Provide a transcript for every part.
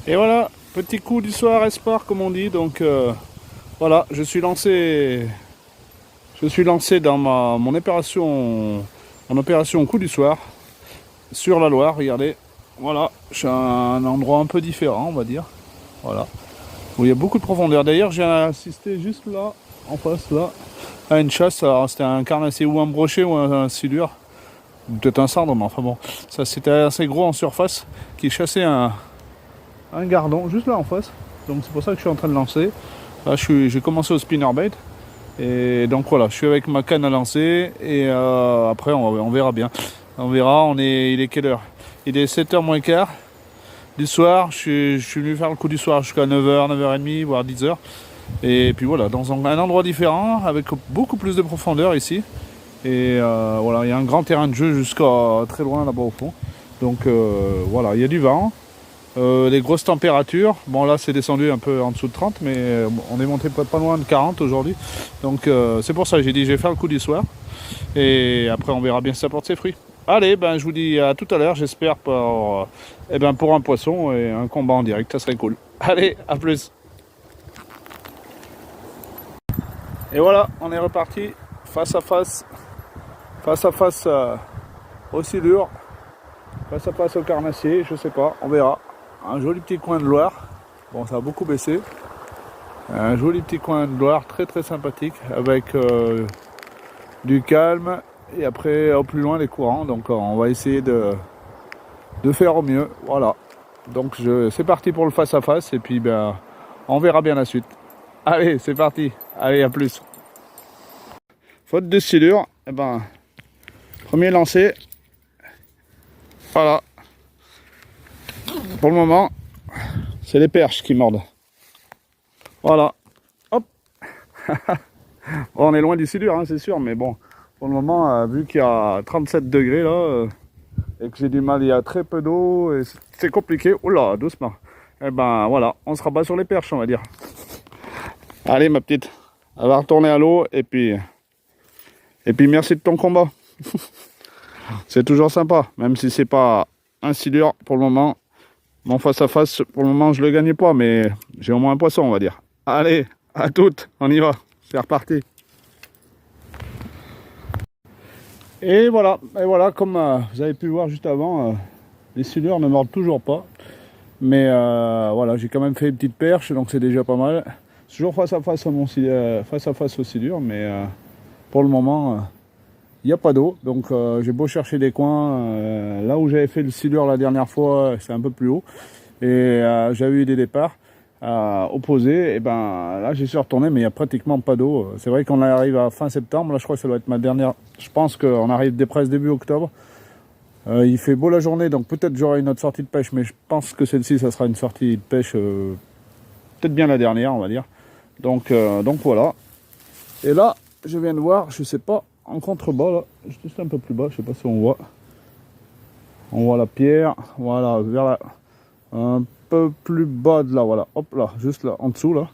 Et voilà, petit coup du soir espoir comme on dit. Donc voilà, je suis lancé dans mon opération coup du soir sur la Loire. Regardez, voilà, je suis à un endroit un peu différent, on va dire. Voilà, où il y a beaucoup de profondeur. D'ailleurs, j'ai assisté juste là, en face là, à une chasse. Alors c'était un carnassier ou un brochet ou un silure, ou peut-être un sardre, mais enfin bon, ça c'était assez gros en surface qui chassait un gardon juste là en face. Donc c'est pour ça que je suis en train de lancer. Là, j'ai commencé au spinnerbait. Et donc voilà, je suis avec ma canne à lancer. Et après, on verra bien. On verra, il est quelle heure? Il est 7h moins quart du soir. Je suis venu faire le coup du soir jusqu'à 9h, 9h30, voire 10h. Et puis voilà, dans un endroit différent, avec beaucoup plus de profondeur ici. Et voilà, il y a un grand terrain de jeu jusqu'à très loin là-bas au fond. Donc voilà, il y a du vent. Les grosses températures, bon là c'est descendu un peu en dessous de 30, mais on est monté pas loin de 40 aujourd'hui. Donc c'est pour ça que j'ai dit je vais faire le coup du soir. Et après on verra bien si ça porte ses fruits. Allez, ben je vous dis à tout à l'heure, j'espère pour un poisson et un combat en direct, ça serait cool. Allez, à plus. Et voilà, on est reparti face à face au silure, face à face au carnassier, je sais pas, on verra. Un joli petit coin de Loire. Bon, ça a beaucoup baissé. Un joli petit coin de Loire, très très sympathique, avec du calme. Et après, au plus loin, les courants. Donc, on va essayer de faire au mieux. Voilà. Donc, c'est parti pour le face-à-face. Et puis, ben, on verra bien la suite. Allez, c'est parti. Allez, à plus. Faute de silure, eh ben, premier lancé. Voilà. Pour le moment, c'est les perches qui mordent. Voilà. Hop. Bon, on est loin du silure, hein, c'est sûr, mais bon, pour le moment, vu qu'il y a 37 degrés là, et que j'ai du mal, il y a très peu d'eau, et c'est compliqué. Oula, doucement. Et ben voilà, on se rabat sur les perches, on va dire. Allez, ma petite, elle va retourner à l'eau, et puis merci de ton combat. C'est toujours sympa, même si c'est pas un silure pour le moment. Mon face à face, pour le moment, je le gagne pas, mais j'ai au moins un poisson, on va dire. Allez, à toutes, on y va, c'est reparti. Et voilà, comme vous avez pu voir juste avant, les silures ne mordent toujours pas. Mais voilà, j'ai quand même fait une petite perche, donc c'est déjà pas mal. C'est toujours face à face au silure, mais pour le moment, il n'y a pas d'eau. Donc j'ai beau chercher des coins. Là où j'avais fait le silure la dernière fois, c'est un peu plus haut. Et j'avais eu des départs opposés. Et ben là, j'y suis retourné, mais il n'y a pratiquement pas d'eau. C'est vrai qu'on arrive à fin septembre. Là, je crois que ça doit être ma dernière. Je pense qu'on arrive presque début octobre. Il fait beau la journée, donc peut-être j'aurai une autre sortie de pêche, mais je pense que celle-ci, ça sera une sortie de pêche, peut-être bien la dernière, on va dire. Donc voilà. Et là, je viens de voir, je sais pas, en contrebas, là, juste un peu plus bas, je sais pas si on voit. On voit la pierre, voilà, un peu plus bas de là, voilà, hop là, juste là, en dessous là.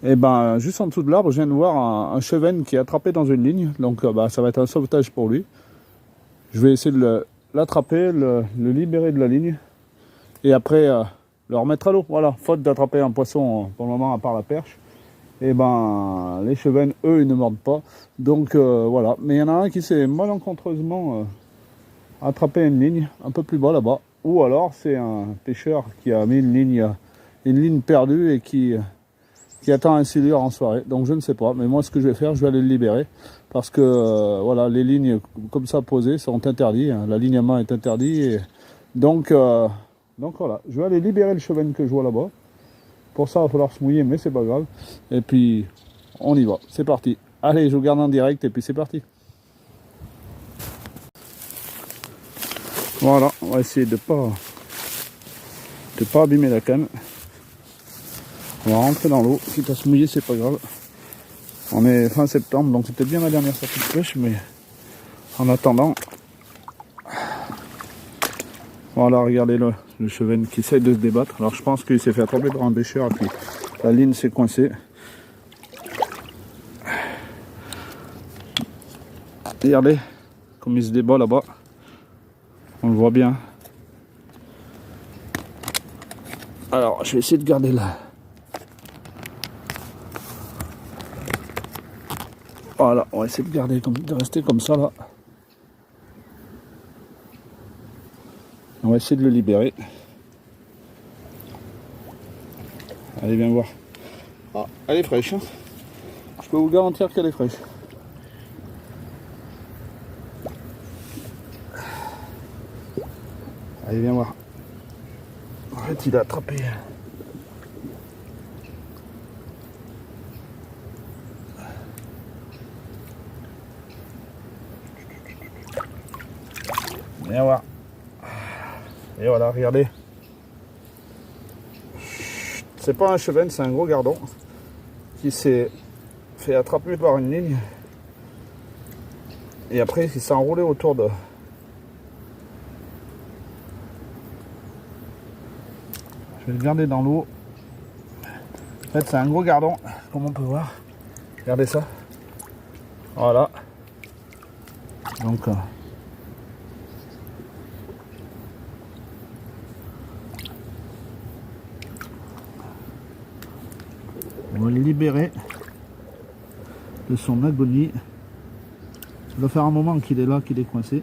Et ben, juste en dessous de l'arbre, je viens de voir un chevenne qui est attrapé dans une ligne, donc bah, ça va être un sauvetage pour lui. Je vais essayer de l'attraper, le libérer de la ligne, et après le remettre à l'eau. Voilà, faute d'attraper un poisson pour le moment à part la perche. Et ben les chevennes, eux, ils ne mordent pas. Donc voilà. Mais il y en a un qui s'est malencontreusement attrapé une ligne un peu plus bas là-bas. Ou alors c'est un pêcheur qui a mis une ligne perdue et qui attend un silure en soirée. Donc je ne sais pas. Mais moi, ce que je vais faire, je vais aller le libérer. Parce que voilà, les lignes comme ça posées sont interdites. Hein. L'alignement est interdit. Et donc voilà, je vais aller libérer le chevenne que je vois là-bas. Pour ça, il va falloir se mouiller, mais c'est pas grave. Et puis, on y va. C'est parti. Allez, je vous garde en direct et puis c'est parti. Voilà, on va essayer de pas abîmer la canne. On va rentrer dans l'eau. Quitte à se mouiller, c'est pas grave. On est fin septembre, donc c'était bien la dernière sortie de pêche, mais en attendant, voilà, regardez le chevenne qui essaie de se débattre. Alors je pense qu'il s'est fait attraper par un pêcheur et puis la ligne s'est coincée. Regardez comme il se débat là-bas. On le voit bien. Alors, je vais essayer de garder là. Voilà, on va essayer de garder, de rester comme ça là. On va essayer de le libérer. Allez, viens voir. Ah, elle est fraîche. Hein. Je peux vous garantir qu'elle est fraîche. Allez, viens voir. En fait, il a attrapé. Viens voir. Et voilà, regardez. C'est pas un chevenne, c'est un gros gardon qui s'est fait attraper par une ligne. Et après, il s'est enroulé autour de... Je vais le garder dans l'eau. En fait, c'est un gros gardon, comme on peut voir. Regardez ça. Voilà. Donc... on va le libérer de son agonie. Ça doit faire un moment qu'il est là, qu'il est coincé.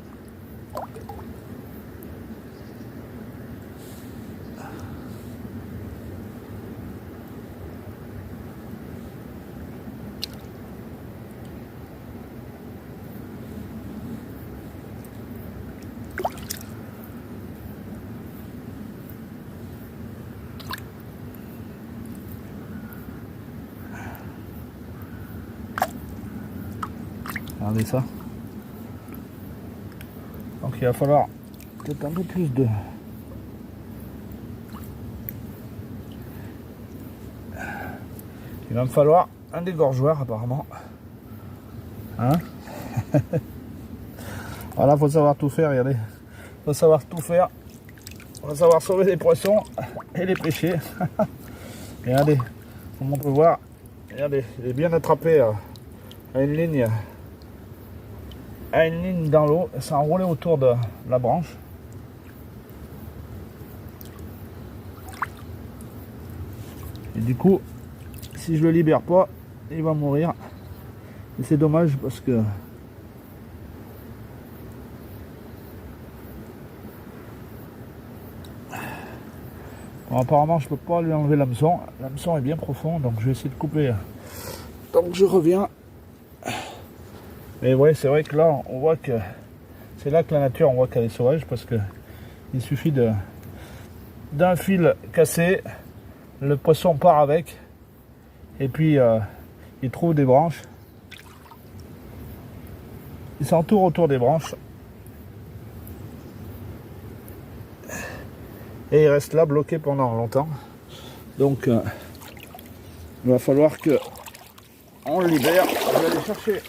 Regardez ça. Donc il va falloir peut-être un peu plus de... Il va me falloir un dégorgeoir apparemment. Hein? Voilà, faut savoir tout faire, regardez. Faut savoir tout faire. Faut savoir sauver les poissons et les pêcher. Regardez, comme on peut voir, regardez, il est bien attrapé à une ligne. À une ligne dans l'eau, s'est enroulé autour de la branche. Et du coup, si je le libère pas, il va mourir. Et c'est dommage parce que bon, apparemment je peux pas lui enlever l'hameçon. L'hameçon est bien profond, donc je vais essayer de couper. Donc je reviens. Mais ouais, c'est vrai que là, on voit que c'est là que la nature, on voit qu'elle est sauvage parce que il suffit d'un fil cassé, le poisson part avec, et puis il trouve des branches. Il s'entoure autour des branches et il reste là bloqué pendant longtemps. Donc, il va falloir que on le libère. Je vais aller chercher.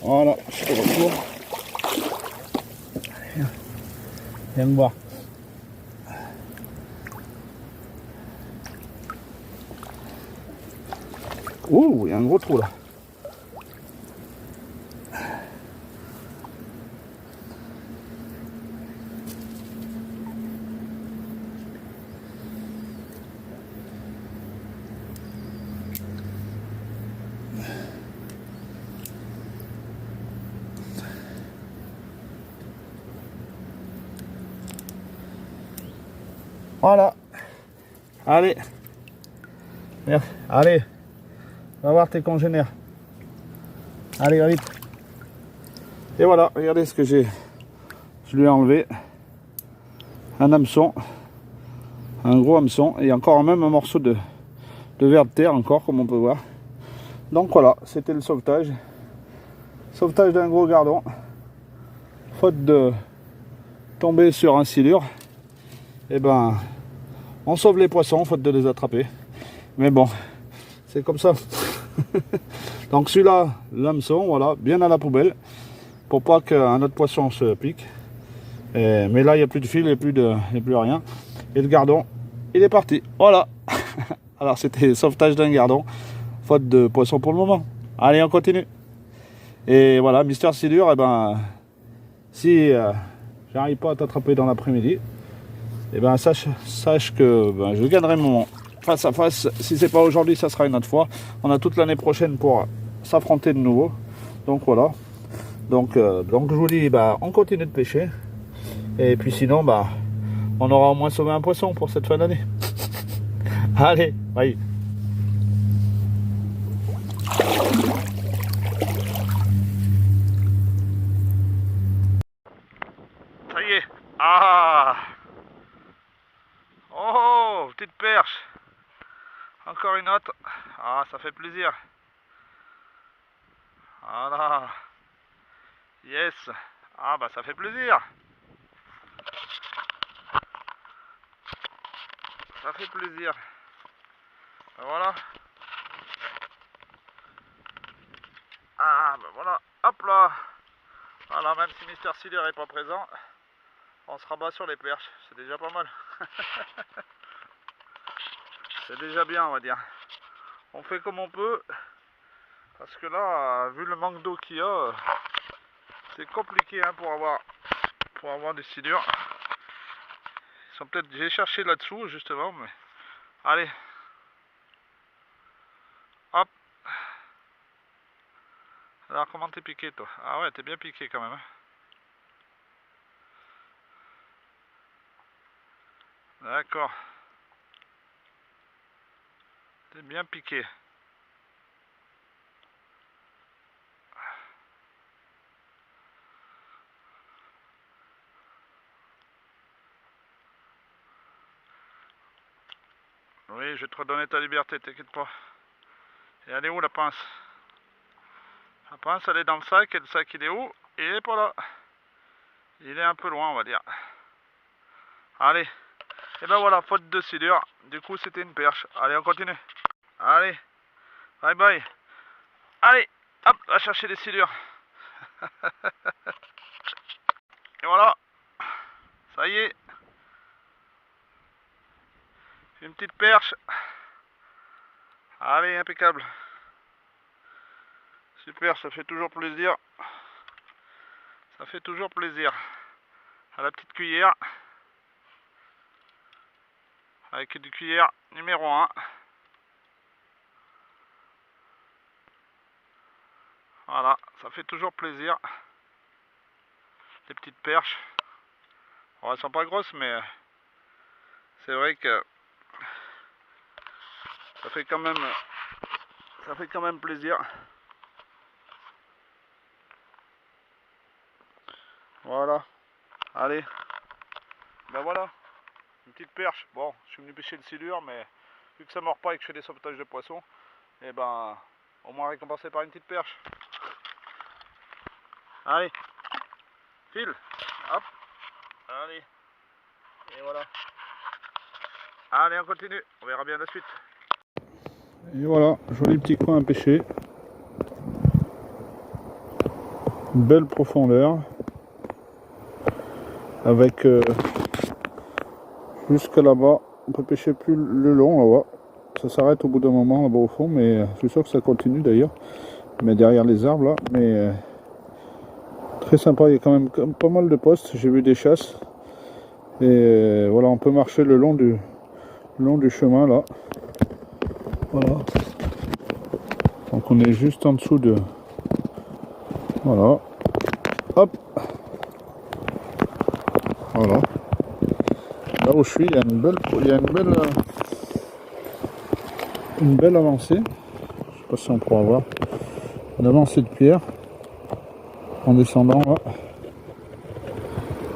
Voilà, je suis de retour. Viens me voir. Ouh, il y a un gros trou là. Voilà. Allez. Merci. Allez. Va voir tes congénères. Allez, va vite. Et voilà, regardez ce que j'ai. Je lui ai enlevé un hameçon. Un gros hameçon. Et encore même un morceau de ver de terre encore, comme on peut voir. Donc voilà, c'était le sauvetage. Sauvetage d'un gros gardon. Faute de tomber sur un silure. et ben on sauve les poissons faute de les attraper. Mais bon, c'est comme ça. Donc celui-là, l'hameçon, voilà, bien à la poubelle, pour pas qu'un autre poisson se pique. Mais là, il n'y a plus de fil, il n'y a plus rien. Et le gardon, il est parti. Voilà. Alors c'était le sauvetage d'un gardon, faute de poisson pour le moment. Allez, on continue. Et voilà, Mister Silure, eh ben, si j'arrive pas à t'attraper dans l'après-midi, eh ben, sache que ben, je gagnerai mon face à face. Si c'est pas aujourd'hui, ça sera une autre fois. On a toute l'année prochaine pour s'affronter de nouveau. Donc voilà. Donc je vous dis, bah, on continue de pêcher. Et puis sinon, bah, on aura au moins sauvé un poisson pour cette fin d'année. Allez, bye. Ça y est. Ah. Oh, petite perche. Encore une autre. Ah, ça fait plaisir. Voilà. Yes. Ah, bah ça fait plaisir. Ça fait plaisir. Voilà. Ah, bah voilà. Hop là. Voilà, même si Mister Silure n'est pas présent, on se rabat sur les perches. C'est déjà pas mal. C'est déjà bien, on va dire. On fait comme on peut. Parce que là, vu le manque d'eau qu'il y a, c'est compliqué hein, pour avoir des silures. Ils sont peut-être. J'ai cherché là-dessous justement, mais. Allez. Hop. Alors comment t'es piqué toi? Ah ouais, t'es bien piqué quand même. Hein. D'accord. T'es bien piqué. Oui, je vais te redonner ta liberté, t'inquiète pas. Et elle est où la pince? La pince elle est dans le sac, et le sac il est où? Il est pas là. Il est un peu loin on va dire. Allez. Et ben voilà, faute de silure. Du coup c'était une perche. Allez on continue. Allez. Bye bye. Allez. Hop, va chercher les silures. Et voilà. Ça y est. Une petite perche. Allez, impeccable. Super, ça fait toujours plaisir. Ça fait toujours plaisir. À la petite cuillère. Avec une cuillère numéro 1. Voilà, ça fait toujours plaisir. Les petites perches. Bon, elles sont pas grosses, mais c'est vrai que ça fait quand même plaisir. Voilà. Allez. Ben voilà. Une petite perche. Bon, je suis venu pêcher le silure, mais vu que ça mord pas et que je fais des sauvetages de poissons, et ben au moins récompensé par une petite perche. Allez. File. Hop. Allez. Et voilà. Allez, on continue. On verra bien la suite. Et voilà, joli petit coin à pêcher. Une belle profondeur. Avec jusque là-bas. On peut pêcher plus le long là-bas. Ça s'arrête au bout d'un moment là-bas au fond, mais je suis sûr que ça continue d'ailleurs. Mais derrière les arbres là. Mais très sympa, il y a quand même pas mal de postes. J'ai vu des chasses. Et voilà, on peut marcher le long du chemin là. Voilà. Donc on est juste en dessous de. Voilà. Hop. Voilà. Là où je suis, il y a une belle avancée. Je sais pas si on pourra voir. Une avancée de pierre. En descendant là.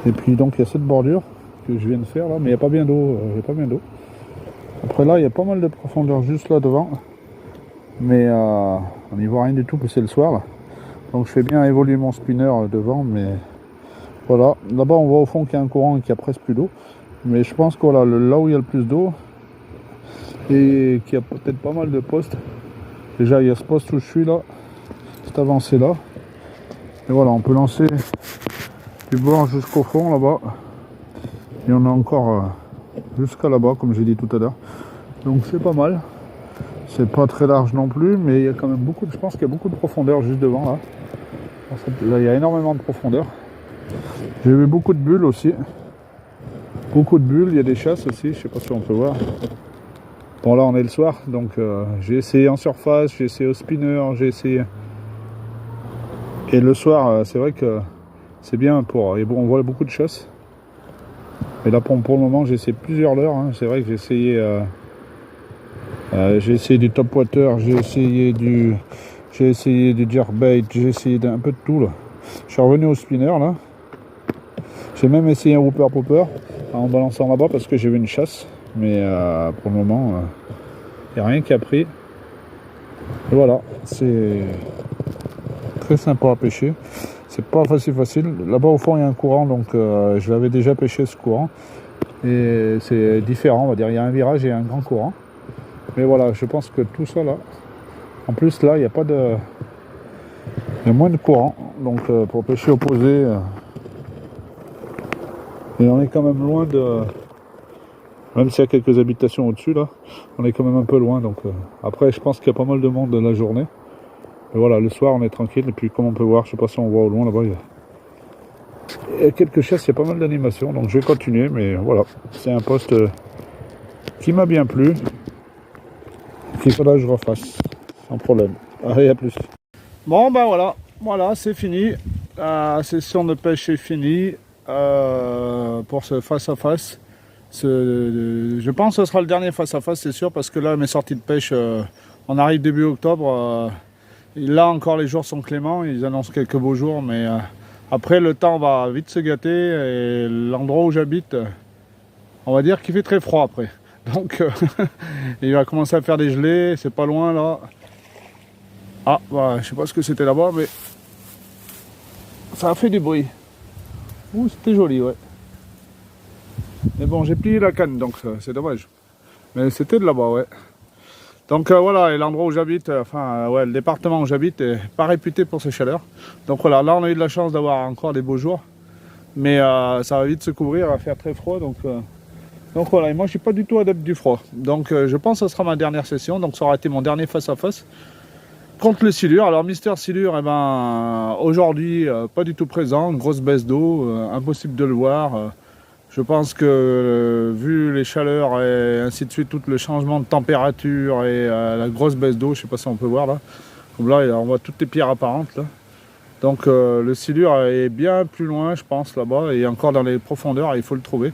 Et puis donc il y a cette bordure que je viens de faire là, mais il n'y a pas bien d'eau. Après là, il y a pas mal de profondeur juste là devant. Mais on n'y voit rien du tout parce que c'est le soir là. Donc je fais bien évoluer mon spinner devant, mais voilà. Là-bas on voit au fond qu'il y a un courant et qu'il y a presque plus d'eau. Mais je pense que voilà, là où il y a le plus d'eau, et qu'il y a peut-être pas mal de postes. Déjà il y a ce poste où je suis là, cette avancée là. Et voilà, on peut lancer du bord jusqu'au fond là-bas. Et on a encore jusqu'à là-bas, comme j'ai dit tout à l'heure. Donc c'est pas mal. C'est pas très large non plus, mais il y a quand même beaucoup de, je pense qu'il y a beaucoup de profondeur juste devant là. Là, il y a énormément de profondeur. J'ai vu beaucoup de bulles aussi. Beaucoup de bulles, il y a des chasses aussi, je sais pas si on peut voir. Bon là on est le soir, donc j'ai essayé en surface, j'ai essayé au spinner, j'ai essayé. Et le soir, c'est vrai que c'est bien pour. Et bon, on voit beaucoup de chasses. Et là pour le moment j'ai essayé plusieurs leurres. Hein. C'est vrai que j'ai essayé du top water, j'ai essayé du jerkbait, j'ai essayé un peu de tout là. Je suis revenu au spinner là. J'ai même essayé un whooper popper en balançant là-bas parce que j'ai vu une chasse. Mais pour le moment, il n'y a rien qui a pris. Et voilà, c'est très sympa à pêcher. C'est pas facile. Là-bas au fond il y a un courant, donc je l'avais déjà pêché ce courant. Et c'est différent, on va dire. Il y a un virage et un grand courant. Mais voilà, je pense que tout ça là. En plus là, il n'y a pas de. Il y a moins de courant. Donc pour pêcher opposé. Et on est quand même loin de. Même s'il y a quelques habitations au-dessus là, on est quand même un peu loin. Donc après, je pense qu'il y a pas mal de monde la journée. Et voilà, le soir on est tranquille. Et puis comme on peut voir, je sais pas si on voit au loin là-bas. Il y a quelques chasses, il y a pas mal d'animations. Donc je vais continuer. Mais voilà, c'est un poste qui m'a bien plu. Qu'il faudra que je refasse. Sans problème. Allez, à plus. Bon ben voilà, c'est fini. La session de pêche est finie pour ce face-à-face. Je pense que ce sera le dernier face-à-face, c'est sûr, parce que là, mes sorties de pêche, on arrive début octobre. Là encore, les jours sont cléments, ils annoncent quelques beaux jours, mais après, le temps va vite se gâter. Et l'endroit où j'habite, on va dire qu'il fait très froid après. Donc, il va commencer à faire des gelées, c'est pas loin là. Ah, bah, je sais pas ce que c'était là-bas, mais ça a fait du bruit. Ouh, c'était joli, ouais. Mais bon, j'ai plié la canne, donc c'est dommage. Mais c'était de là-bas, ouais. Donc voilà, et l'endroit où j'habite, le département où j'habite est pas réputé pour ses chaleurs. Donc voilà, là on a eu de la chance d'avoir encore des beaux jours. Mais ça va vite se couvrir, va faire très froid. Donc voilà, et moi je suis pas du tout adepte du froid. Donc je pense que ce sera ma dernière session. Donc ça aura été mon dernier face-à-face contre le silure. Alors Mister Silure, aujourd'hui pas du tout présent, une grosse baisse d'eau, impossible de le voir. Je pense que vu les chaleurs et ainsi de suite, tout le changement de température et la grosse baisse d'eau, je sais pas si on peut voir là. Comme là, on voit toutes les pierres apparentes là. Donc le silure est bien plus loin, je pense, là-bas, et encore dans les profondeurs, il faut le trouver.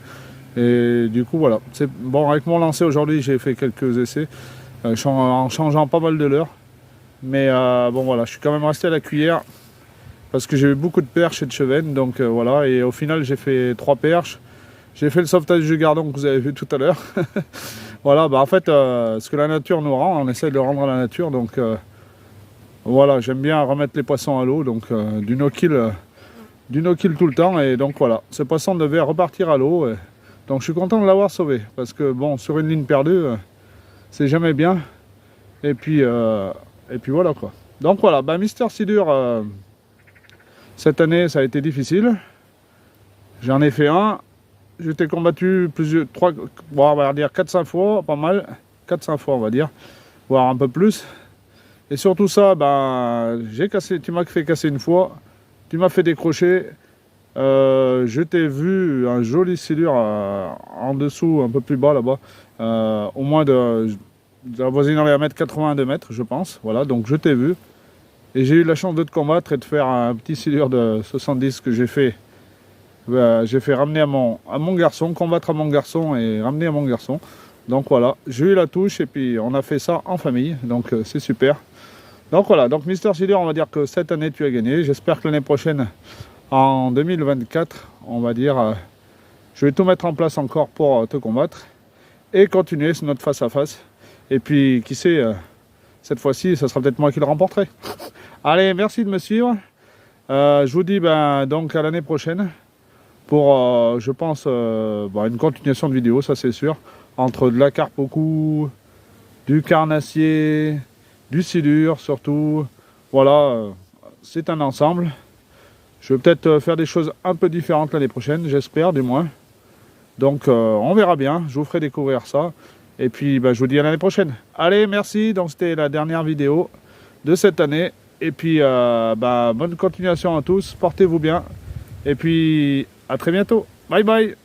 Et du coup, voilà. Bon, avec mon lancer aujourd'hui, j'ai fait quelques essais en changeant pas mal de leurres. Mais bon, voilà, je suis quand même resté à la cuillère parce que j'ai eu beaucoup de perches et de chevennes. Donc voilà, et au final, j'ai fait 3 perches. J'ai fait le sauvetage du gardon que vous avez vu tout à l'heure. Voilà, bah en fait, ce que la nature nous rend, on essaie de le rendre à la nature. Donc voilà, j'aime bien remettre les poissons à l'eau. Donc du no-kill tout le temps. Et donc voilà, ce poisson devait repartir à l'eau. Donc je suis content de l'avoir sauvé. Parce que bon, sur une ligne perdue, c'est jamais bien. Et puis voilà quoi. Donc voilà, bah Mister Silure, cette année ça a été difficile. J'en ai fait un. J'étais combattu on va dire 4-5 fois, pas mal. 4-5 fois on va dire, voire un peu plus. Et surtout ça, tu m'as fait casser une fois, tu m'as fait décrocher. Je t'ai vu un joli silure en dessous, un peu plus bas là-bas, au moins de la voisine dans les 1m82 mètres, je pense. Voilà, donc je t'ai vu. Et j'ai eu la chance de te combattre et de faire un petit silure de 70 que j'ai fait. J'ai fait ramener à mon garçon, combattre à mon garçon et ramener à mon garçon. Donc voilà, j'ai eu la touche et puis on a fait ça en famille, donc c'est super. Donc voilà, donc Mister Silure, on va dire que cette année tu as gagné. J'espère que l'année prochaine, en 2024, on va dire, je vais tout mettre en place encore pour te combattre et continuer sur notre face-à-face. Et puis qui sait, cette fois-ci, ce sera peut-être moi qui le remporterai. Allez, merci de me suivre. Je vous dis donc à l'année prochaine. pour, je pense, une continuation de vidéo, ça c'est sûr, entre de la carpe au cou, du carnassier, du silure surtout. Voilà, c'est un ensemble. Je vais peut-être faire des choses un peu différentes l'année prochaine, j'espère du moins. Donc on verra bien, je vous ferai découvrir ça. Et puis je vous dis à l'année prochaine. Allez, merci, donc c'était la dernière vidéo de cette année. Et puis bonne continuation à tous, portez-vous bien. Et puis à très bientôt. Bye bye.